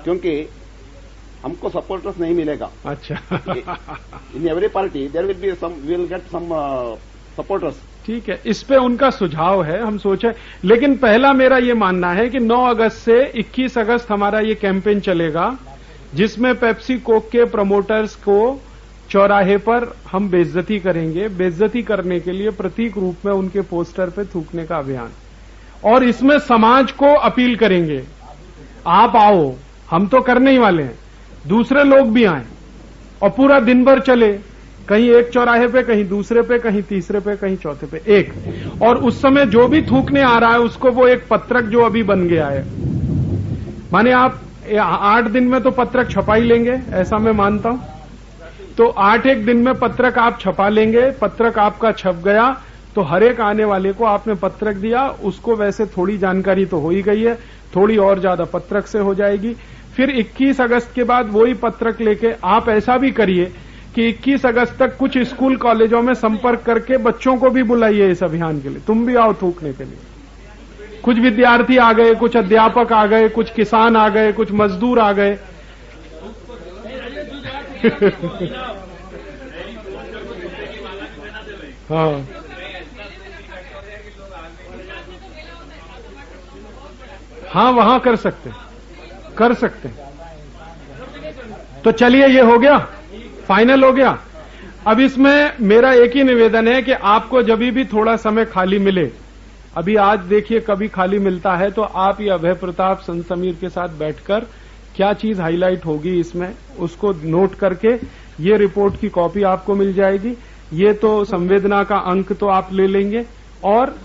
क्योंकि हमको सपोर्टर्स नहीं मिलेगा। अच्छा। In every party there will be some, we will get some supporters. ठीक है, इस पे उनका सुझाव है, हम सोचे। लेकिन पहला मेरा ये मानना है कि 9 अगस्त से 21 अगस्त हमारा ये कैंपेन चलेगा, जिसमें पेप्सी कोक के प्रमोटर्स को चौराहे पर हम बेइज्जती करेंगे। बेइज्जती करने के लिए प्रतीक रूप में उनके पोस्टर पे थूकने का अभियान, और इसमें समाज को अपील करेंगे, आप आओ, हम तो करने ही वाले हैं, दूसरे लोग भी आए और पूरा दिन भर चले, कहीं एक चौराहे पे, कहीं दूसरे पे, कहीं तीसरे पे, कहीं चौथे पे एक। और उस समय जो भी थूकने आ रहा है उसको वो एक पत्रक जो अभी बन गया है, माने आप 8 दिन में तो पत्रक छपा ही लेंगे, ऐसा मैं मानता हूं। तो 8 दिन में पत्रक आप छपा लेंगे। पत्रक आपका छप गया तो हर एक आने वाले को आपने पत्रक दिया, उसको वैसे थोड़ी जानकारी तो हो ही गई है, थोड़ी और ज्यादा पत्रक से हो जाएगी। फिर 21 अगस्त के बाद वही पत्रक लेके आप ऐसा भी करिए कि 21 अगस्त तक कुछ स्कूल कॉलेजों में संपर्क करके बच्चों को भी बुलाइए इस अभियान के लिए, तुम भी आओ थूकने के लिए। कुछ विद्यार्थी आ गए, कुछ अध्यापक आ गए, कुछ किसान आ गए, कुछ मजदूर आ गए। हाँ हाँ, वहां कर सकते हैं। तो चलिए, ये हो गया, फाइनल हो गया। अब इसमें मेरा एक ही निवेदन है कि आपको जब भी थोड़ा समय खाली मिले, अभी आज देखिए कभी खाली मिलता है, तो आप ये अभय प्रताप संत समीर के साथ बैठकर क्या चीज हाईलाइट होगी इसमें, उसको नोट करके ये रिपोर्ट की कॉपी आपको मिल जाएगी। ये तो संवेदना का अंक तो आप ले लेंगे, और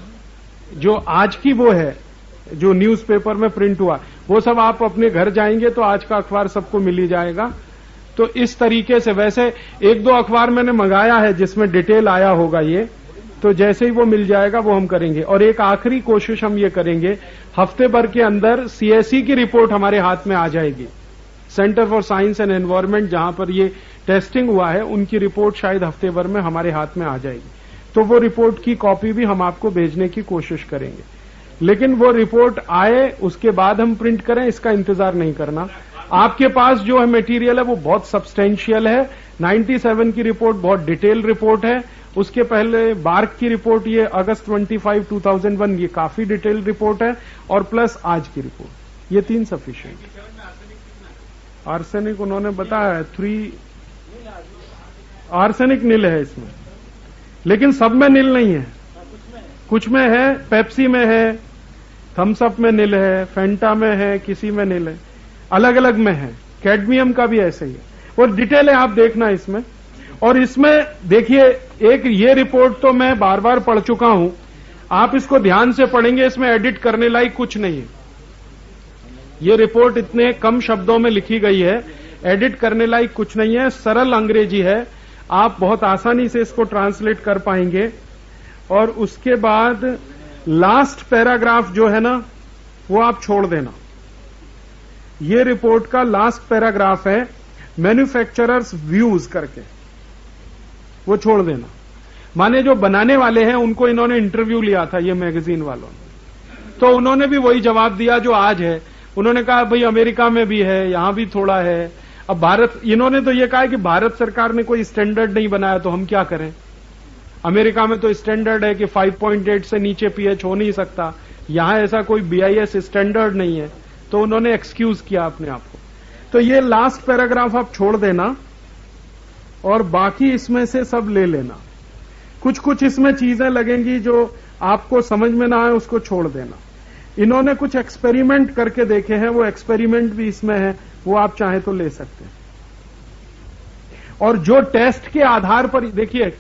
जो आज की वो है जो न्यूज़पेपर में प्रिंट हुआ, वो सब आप अपने घर जाएंगे तो आज का अखबार सबको मिल ही जाएगा। तो इस तरीके से, वैसे 1-2 अखबार मैंने मंगाया है जिसमें डिटेल आया होगा ये, तो जैसे ही वो मिल जाएगा वो हम करेंगे। और एक आखिरी कोशिश हम ये करेंगे, हफ्ते भर के अंदर सीएसई की रिपोर्ट हमारे हाथ में आ जाएगी। Centre for science and environment, जहां पर ये टेस्टिंग हुआ है, उनकी रिपोर्ट शायद हफ्ते भर में हमारे हाथ में आ जाएगी। तो वो रिपोर्ट की कॉपी भी हम आपको भेजने की कोशिश करेंगे। लेकिन वो रिपोर्ट आए उसके बाद हम प्रिंट करें, इसका इंतजार नहीं करना। आपके पास जो है मटेरियल है वो बहुत सब्सटेंशियल है। 97 की रिपोर्ट बहुत डिटेल रिपोर्ट है, उसके पहले बार्क की रिपोर्ट, ये अगस्त 25, 2001, ये काफी डिटेल्ड रिपोर्ट है, और प्लस आज की रिपोर्ट, ये 3 सफिशिएंट। आर्सेनिक उन्होंने बताया है 3, आर्सेनिक नील है इसमें, लेकिन सब में नील नहीं है, कुछ में है, पेप्सी में है, थम्स अप में नील है, फेंटा में है, किसी में नील है, अलग अलग में है। कैडमियम का भी ऐसे ही है, और डिटेल है, आप देखना इसमें। और इसमें देखिए, एक ये रिपोर्ट तो मैं बार बार पढ़ चुका हूं, आप इसको ध्यान से पढ़ेंगे, इसमें एडिट करने लायक कुछ नहीं है। ये रिपोर्ट इतने कम शब्दों में लिखी गई है, एडिट करने लायक कुछ नहीं है, सरल अंग्रेजी है, आप बहुत आसानी से इसको ट्रांसलेट कर पाएंगे। और उसके बाद लास्ट पैराग्राफ जो है ना, वो आप छोड़ देना। ये रिपोर्ट का लास्ट पैराग्राफ है मैन्युफैक्चरर्स व्यूज करके, वो छोड़ देना। माने जो बनाने वाले हैं उनको इन्होंने इंटरव्यू लिया था, ये मैगजीन वालों ने, तो उन्होंने भी वही जवाब दिया जो आज है। उन्होंने कहा भाई अमेरिका में भी है, यहां भी थोड़ा है। अब भारत, इन्होंने तो ये कहा कि भारत सरकार ने कोई स्टैंडर्ड नहीं बनाया, तो हम क्या करें। अमेरिका में तो स्टैंडर्ड है कि 5.8 से नीचे पीएच हो नहीं सकता, यहां ऐसा कोई BIS स्टैंडर्ड नहीं है, तो उन्होंने एक्सक्यूज किया अपने आप को। तो ये लास्ट पैराग्राफ आप छोड़ देना, और बाकी इसमें से सब ले लेना। कुछ कुछ इसमें चीजें लगेंगी जो आपको समझ में ना आए, उसको छोड़ देना। इन्होंने कुछ एक्सपेरिमेंट करके देखे हैं, वो एक्सपेरिमेंट भी इसमें है, वो आप चाहे तो ले सकते हैं। और जो टेस्ट के आधार पर देखिए,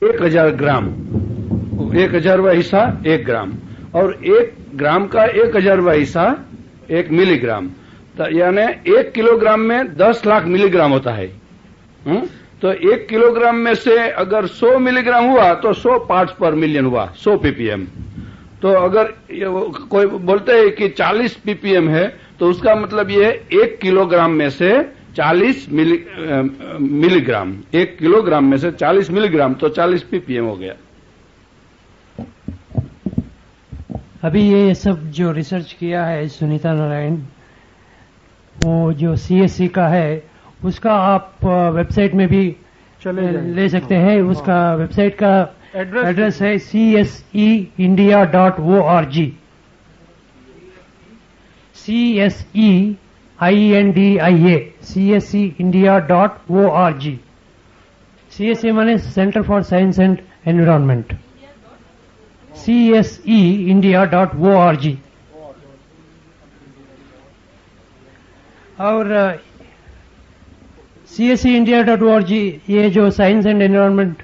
1000 ग्राम, 1000वां हिस्सा 1 ग्राम, और 1 ग्राम का 1000वां हिस्सा 1 मिलीग्राम, यानी 1 किलोग्राम में 10 लाख मिलीग्राम होता है। तो 1 किलोग्राम में से अगर 100 मिलीग्राम हुआ तो 100 पार्ट्स पर मिलियन हुआ, 100 ppm। तो अगर कोई बोलते हैं कि 40 ppm है, तो उसका मतलब ये 1 किलोग्राम में से 40 मिलीग्राम, 1 किलोग्राम में से 40 मिलीग्राम, तो 40 ppm हो गया। अभी ये सब जो रिसर्च किया है सुनीता नारायण, वो जो CSE का है, उसका आप वेबसाइट में भी ले सकते हैं। उसका वेबसाइट का एड्रेस है cseindia.org, CSEINDIA, cseindia.org। CSE माने centre for science and environment, cseindia.org। और cseindia.org, ये जो साइंस एंड एनवायरनमेंट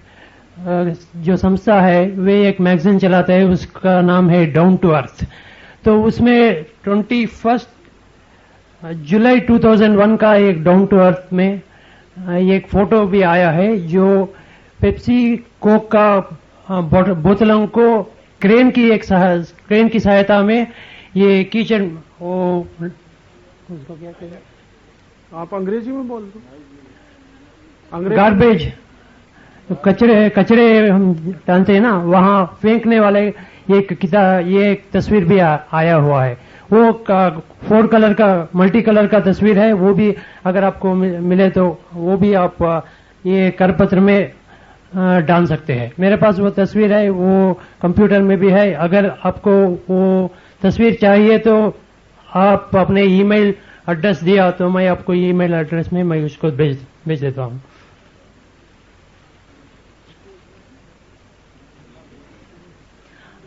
जो संस्था है, वे एक मैगजीन चलाता है, उसका नाम है डाउन टू अर्थ। तो उसमें 21 जुलाई 2001 का एक डाउन टू अर्थ में एक फोटो भी आया है, जो पेप्सी कोक का बोतलों को क्रेन की सहायता में ये किचन, वो उसको क्या कहते हैं, आप अंग्रेजी में बोल दो। गार्बेज, कचरे हम जानते हैं ना, वहां फेंकने वाले ये एक तस्वीर भी आया हुआ है। वो 4 कलर का, मल्टी कलर का तस्वीर है, वो भी अगर आपको मिले तो वो भी आप ये करपत्र में डाल सकते हैं। मेरे पास वो तस्वीर है, वो कंप्यूटर में भी है। अगर आपको वो तस्वीर चाहिए तो आप अपने ईमेल एड्रेस दिया तो मैं आपको ईमेल एड्रेस में मैं उसको भेज देता हूं।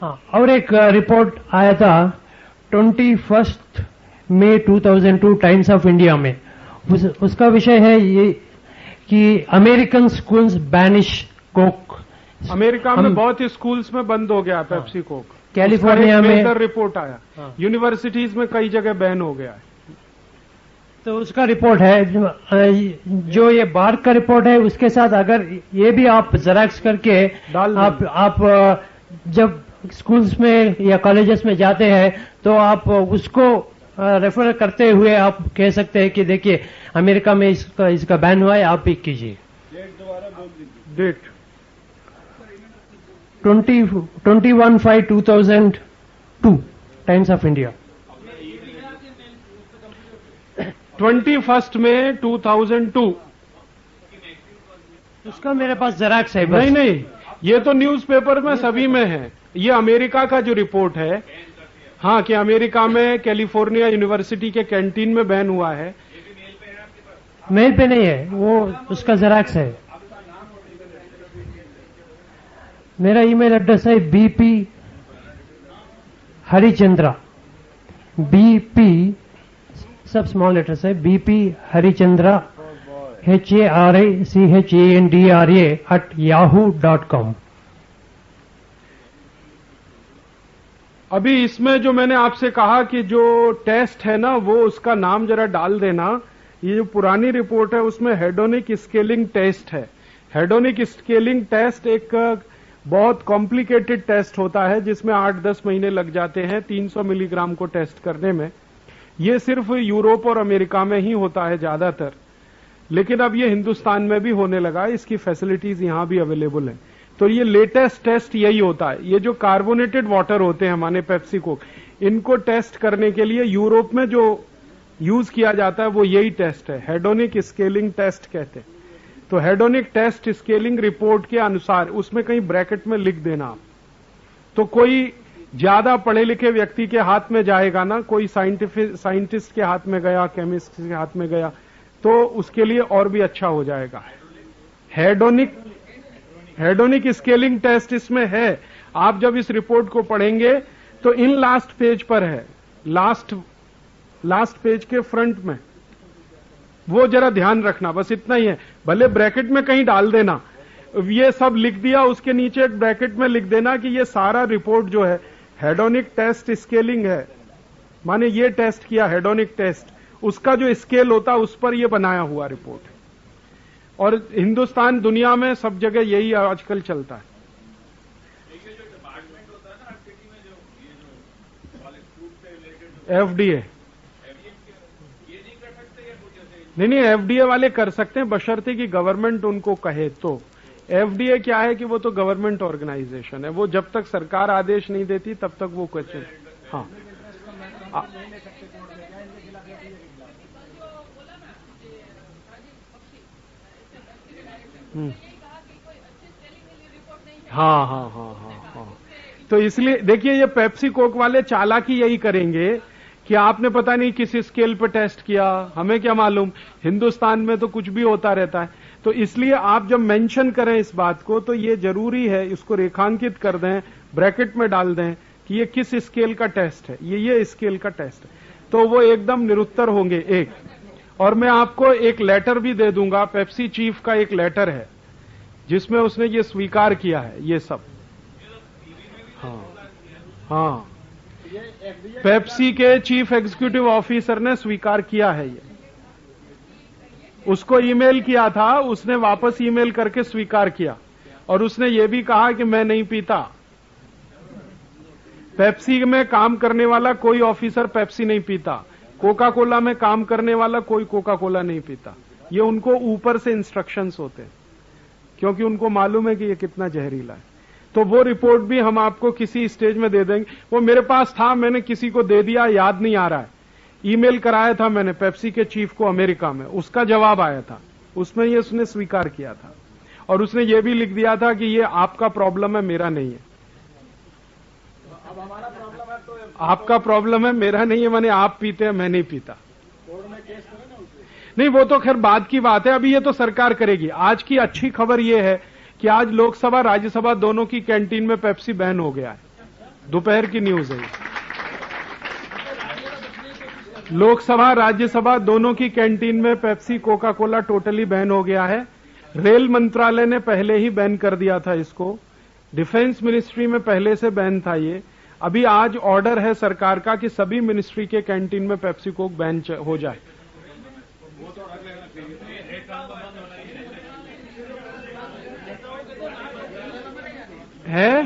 हाँ, और एक रिपोर्ट आया था 21 मई 2002 टाइम्स ऑफ इंडिया में। उसका विषय है ये कि American schools banish Coke. America में बहुत स्कूल्स में बंद हो गया पेप्सी कोक। कैलिफोर्निया में रिपोर्ट आया, यूनिवर्सिटीज में कई जगह बैन हो गया है। तो उसका रिपोर्ट है, जो ये बार्क का रिपोर्ट है, उसके साथ अगर ये भी आप जेरॉक्स करके आप जब स्कूल्स में या कॉलेजेस में जाते हैं तो आप उसको रेफर करते हुए आप कह सकते हैं कि देखिए अमेरिका में इसका बैन हुआ है, आप पिक कीजिए। Date 21/5/2002 Times of India. 21 मई 2002 उसका मेरे पास जेरॉक्स है बस। नहीं नहीं, ये तो न्यूज़पेपर में सभी में है। ये अमेरिका का जो रिपोर्ट है, हाँ, कि अमेरिका में कैलिफोर्निया यूनिवर्सिटी के कैंटीन में बैन हुआ है। मेल पे नहीं है वो, उसका जेरॉक्स है। मेरा ईमेल एड्रेस है BP हरिचंद्रा, BP सब स्मॉल लेटर्स है, BP हरिचंद्रा HARICHANDRA@yahoo.com। अभी इसमें जो मैंने आपसे कहा कि जो टेस्ट है ना, वो उसका नाम जरा डाल देना। ये जो पुरानी रिपोर्ट है उसमें हेडोनिक स्केलिंग टेस्ट है। हेडोनिक स्केलिंग टेस्ट एक बहुत कॉम्प्लिकेटेड टेस्ट होता है जिसमें 8-10 महीने लग जाते हैं 300 मिलीग्राम को टेस्ट करने में। ये सिर्फ यूरोप और अमेरिका में ही होता है ज्यादातर, लेकिन अब ये हिंदुस्तान में भी होने लगा है। इसकी फैसिलिटीज यहां भी अवेलेबल है। तो ये लेटेस्ट टेस्ट यही होता है। ये जो कार्बोनेटेड वाटर होते हैं हमारे पेप्सी कोक, इनको टेस्ट करने के लिए यूरोप में जो यूज किया जाता है वो यही टेस्ट है, हेडोनिक स्केलिंग टेस्ट कहते हैं। तो हेडोनिक टेस्ट स्केलिंग रिपोर्ट के अनुसार उसमें कहीं ब्रैकेट में लिख देना आप। तो कोई ज्यादा पढ़े लिखे व्यक्ति के हाथ में जाएगा ना, कोई साइंटिस्ट के हाथ में गया, केमिस्ट के हाथ में गया, तो उसके लिए और भी अच्छा हो जाएगा। हेडोनिक स्केलिंग टेस्ट इसमें है। आप जब इस रिपोर्ट को पढ़ेंगे तो इन लास्ट पेज पर है, लास्ट पेज के फ्रंट में, वो जरा ध्यान रखना, बस इतना ही है। भले ब्रैकेट में कहीं डाल देना, ये सब लिख दिया, उसके नीचे एक ब्रैकेट में लिख देना कि ये सारा रिपोर्ट जो है हेडोनिक टेस्ट स्केलिंग है, माने ये टेस्ट किया हेडोनिक टेस्ट, उसका जो स्केल होता है उस पर ये बनाया हुआ रिपोर्ट है। और हिंदुस्तान दुनिया में सब जगह यही आजकल चलता है। FDA नहीं, FDA वाले कर सकते हैं बशर्ते कि गवर्नमेंट उनको कहे तो। FDA क्या है कि वो तो गवर्नमेंट ऑर्गेनाइजेशन है, वो जब तक सरकार आदेश नहीं देती तब तक वो क्वेश्चन, हाँ। हाँ हाँ हाँ हाँ हाँ। तो इसलिए देखिए, ये पेप्सी कोक वाले चालाकी यही करेंगे कि आपने पता नहीं किस स्केल पर टेस्ट किया, हमें क्या मालूम, हिंदुस्तान में तो कुछ भी होता रहता है। तो इसलिए आप जब मेंशन करें इस बात को तो ये जरूरी है, इसको रेखांकित कर दें, ब्रैकेट में डाल दें कि ये किस स्केल का टेस्ट है, ये स्केल का टेस्ट है, तो वो एकदम निरुत्तर होंगे। एक और मैं आपको एक लेटर भी दे दूंगा, पेप्सी चीफ का एक लेटर है जिसमें उसने ये स्वीकार किया है ये सब। हाँ हाँ, पेप्सी के चीफ एग्जीक्यूटिव ऑफिसर ने स्वीकार किया है ये। उसको ईमेल किया था, उसने वापस ईमेल करके स्वीकार किया, और उसने ये भी कहा कि मैं नहीं पीता। पेप्सी में काम करने वाला कोई ऑफिसर पेप्सी नहीं पीता, कोका कोला में काम करने वाला कोई कोका कोला नहीं पीता। ये उनको ऊपर से इंस्ट्रक्शंस होते हैं, क्योंकि उनको मालूम है कि ये कितना जहरीला है। तो वो रिपोर्ट भी हम आपको किसी स्टेज में दे देंगे। वो मेरे पास था, मैंने किसी को दे दिया, याद नहीं आ रहा है। ईमेल कराया था मैंने पेप्सी के चीफ को अमेरिका में, उसका जवाब आया था, उसमें ये उसने स्वीकार किया था, और उसने ये भी लिख दिया था कि ये आपका प्रॉब्लम है, मेरा नहीं है। अब हमारा प्रॉब्लम है तो आपका प्रॉब्लम है, मेरा नहीं है, माने आप पीते हैं, मैं नहीं पीता। कोर्ट में केस करें ना उसे। नहीं, वो तो खैर बाद की बात है, अभी ये तो सरकार करेगी। आज की अच्छी खबर ये है कि आज लोकसभा राज्यसभा दोनों की कैंटीन में पेप्सी बैन हो गया है। दोपहर की न्यूज है। लोकसभा राज्यसभा दोनों की कैंटीन में Pepsi Coca Cola totally ban हो गया है। रेल मंत्रालय ने पहले ही बैन कर दिया था इसको, डिफेंस मिनिस्ट्री में पहले से बैन था ये। अभी आज ऑर्डर है सरकार का कि सभी मिनिस्ट्री के कैंटीन में पेप्सी कोक बैन हो जाए। है,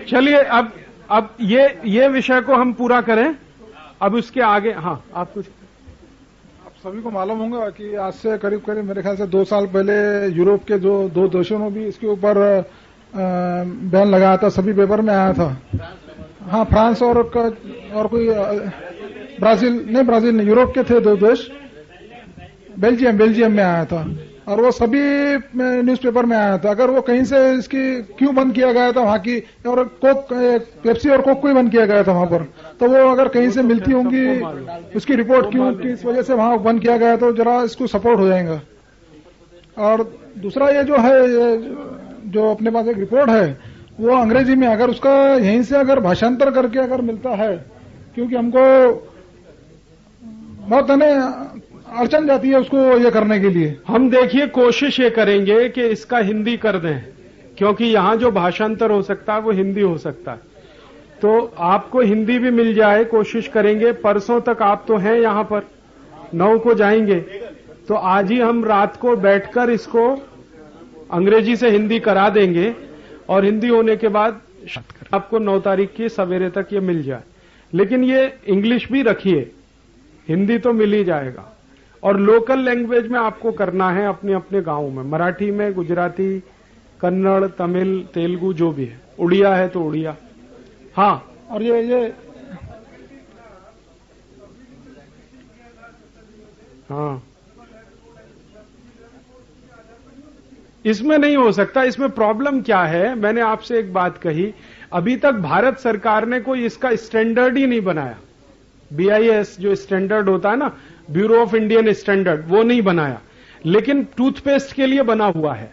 चलिए अब ये विषय को हम पूरा करें। अब उसके आगे, हाँ, आप कुछ। आप सभी को मालूम होगा कि आज से करीब करीब मेरे ख्याल से 2 साल पहले यूरोप के जो 2 देशों में भी इसके ऊपर बैन लगाया था, सभी पेपर में आया था। हाँ, फ्रांस और कोई ब्राजील नहीं, यूरोप के थे 2 देश, बेल्जियम में आया था और वो सभी न्यूज़पेपर में आया था। अगर वो कहीं से इसकी क्यों बंद किया गया था वहां की, और कोक, पेप्सी और कोक को ही बंद किया गया था वहां पर, तो वो अगर कहीं से मिलती होंगी उसकी रिपोर्ट क्यों, किस वजह से वहां बंद किया गया, तो जरा इसको सपोर्ट हो जाएगा। और दूसरा ये जो है, जो अपने पास एक रिपोर्ट है वो अंग्रेजी में, अगर उसका यहीं से अगर भाषांतर करके अगर मिलता है, क्योंकि हमको बहुत अड़चन जाती है उसको ये करने के लिए। हम देखिए कोशिश ये करेंगे कि इसका हिंदी कर दें, क्योंकि यहां जो भाषांतर हो सकता है वो हिंदी हो सकता है, तो आपको हिंदी भी मिल जाए, कोशिश करेंगे। परसों तक आप तो हैं यहां पर, 9 को जाएंगे, तो आज ही हम रात को बैठकर इसको अंग्रेजी से हिंदी करा देंगे और हिंदी होने के बाद आपको 9 तारीख की सवेरे तक ये मिल जाए। लेकिन ये इंग्लिश भी रखिए, हिंदी तो मिल ही जाएगा। और लोकल लैंग्वेज में आपको करना है अपने अपने गांव में, मराठी में, गुजराती, कन्नड़, तमिल, तेलुगु, जो भी है, उड़िया है तो उड़िया। हाँ, और ये हाँ, इसमें नहीं हो सकता। इसमें प्रॉब्लम क्या है, मैंने आपसे एक बात कही, अभी तक भारत सरकार ने कोई इसका स्टैंडर्ड ही नहीं बनाया। BIS जो स्टैंडर्ड होता है ना, ब्यूरो ऑफ इंडियन स्टैंडर्ड, वो नहीं बनाया। लेकिन टूथपेस्ट के लिए बना हुआ है,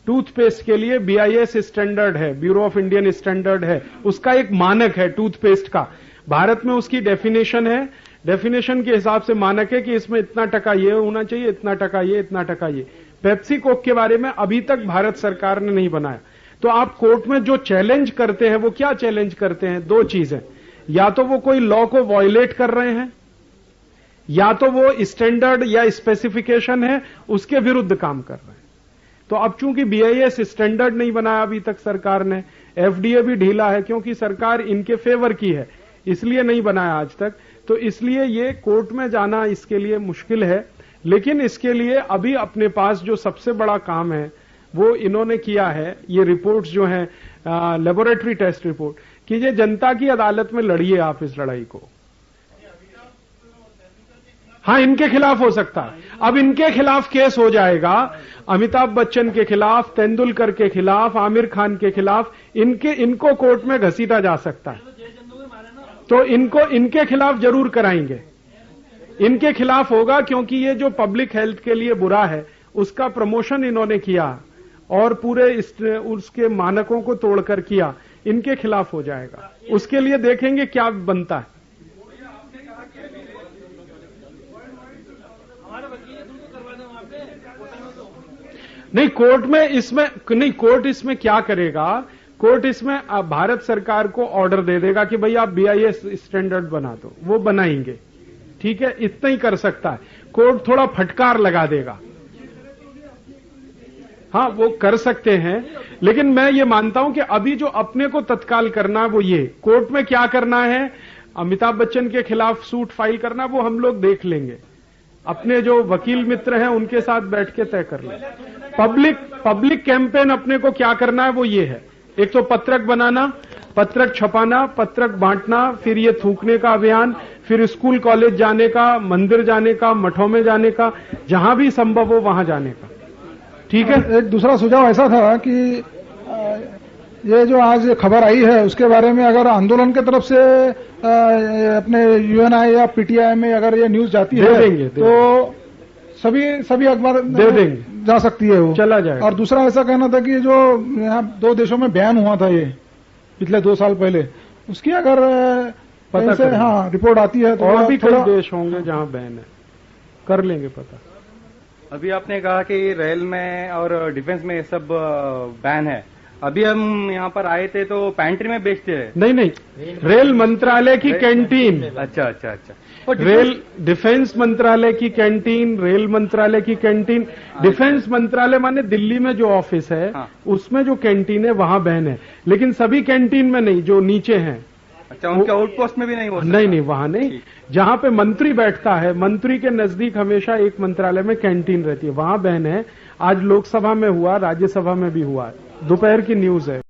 टूथपेस्ट के लिए BIS स्टैंडर्ड है, ब्यूरो ऑफ इंडियन स्टैंडर्ड है, उसका एक मानक है टूथपेस्ट का। भारत में उसकी डेफिनेशन है, डेफिनेशन के हिसाब से मानक है कि इसमें इतना टका ये होना चाहिए, इतना टका ये, इतना टका ये। पेप्सी कोक के बारे में अभी तक भारत सरकार ने नहीं बनाया। तो आप कोर्ट में जो चैलेंज करते हैं वो क्या चैलेंज करते हैं? 2 चीजें, या तो वो कोई लॉ को वायलेट कर रहे हैं, या तो वो स्टैंडर्ड या स्पेसिफिकेशन है उसके विरुद्ध काम कर रहे हैं। तो अब चूंकि BIS स्टैंडर्ड नहीं बनाया अभी तक सरकार ने, FDA भी ढीला है क्योंकि सरकार इनके फेवर की है, इसलिए नहीं बनाया आज तक। तो इसलिए ये कोर्ट में जाना इसके लिए मुश्किल है। लेकिन इसके लिए अभी अपने पास जो सबसे बड़ा काम है वो इन्होंने किया है, ये रिपोर्ट्स जो हैं, लेबोरेटरी टेस्ट रिपोर्ट, कि ये जनता की अदालत में लड़िए आप इस लड़ाई को। हाँ, इनके खिलाफ हो सकता है। अब इनके खिलाफ केस हो जाएगा, अमिताभ बच्चन के खिलाफ, तेंदुलकर के खिलाफ, आमिर खान के खिलाफ, इनको कोर्ट में घसीटा जा सकता है। तो इनके खिलाफ जरूर कराएंगे, इनके खिलाफ होगा, क्योंकि ये जो पब्लिक हेल्थ के लिए बुरा है उसका प्रमोशन इन्होंने किया और पूरे उसके मानकों को तोड़कर किया, इनके खिलाफ हो जाएगा। उसके लिए देखेंगे क्या बनता है। नहीं, कोर्ट में इसमें नहीं, कोर्ट इसमें क्या करेगा, कोर्ट इसमें भारत सरकार को ऑर्डर दे देगा कि भाई आप BIS स्टैंडर्ड बना दो, वो बनाएंगे, ठीक है, इतना ही कर सकता है। कोर्ट थोड़ा फटकार लगा देगा, हाँ वो कर सकते हैं। लेकिन मैं ये मानता हूं कि अभी जो अपने को तत्काल करना है वो ये, कोर्ट में क्या करना है, अमिताभ बच्चन के खिलाफ सूट फाइल करना, वो हम लोग देख लेंगे, अपने जो वकील मित्र हैं उनके साथ बैठ के तय कर लेंगे। पब्लिक कैंपेन अपने को क्या करना है वो ये है, एक तो पत्रक बनाना, पत्रक छपाना, पत्रक बांटना, फिर ये थूकने का अभियान, फिर स्कूल कॉलेज जाने का, मंदिर जाने का, मठों में जाने का, जहां भी संभव हो वहां जाने का, ठीक है। एक दूसरा सुझाव ऐसा था कि ये जो आज खबर आई है उसके बारे में अगर आंदोलन की तरफ से अपने UNI या PTI में अगर ये न्यूज जाती है तो सभी अखबार दे देंगे, जा सकती है, वो चला जाएगा। और दूसरा ऐसा कहना था कि जो यहाँ 2 देशों में बैन हुआ था ये पिछले 2 साल पहले, उसकी अगर पता से हाँ रिपोर्ट आती है तो और भी कई देश होंगे जहां बैन है, कर लेंगे पता। अभी आपने कहा कि रेल में और डिफेंस में ये सब बैन है, अभी हम यहाँ पर आए थे तो पैंट्री में बेचते हैं। नहीं, रेल मंत्रालय की कैंटीन। अच्छा। रेल डिफेंस मंत्रालय की कैंटीन, रेल मंत्रालय की कैंटीन, डिफेंस मंत्रालय माने दिल्ली में जो ऑफिस है हाँ। उसमें जो कैंटीन है वहां बैन है, लेकिन सभी कैंटीन में नहीं, जो नीचे हैं। अच्छा, उनके आउटपोस्ट में भी नहीं हो सकता? नहीं, वहां नहीं, जहां पे मंत्री बैठता है, मंत्री के नजदीक हमेशा एक मंत्रालय में कैंटीन रहती है, वहां बैन है। आज लोकसभा में हुआ, राज्यसभा में भी हुआ, दोपहर की न्यूज है।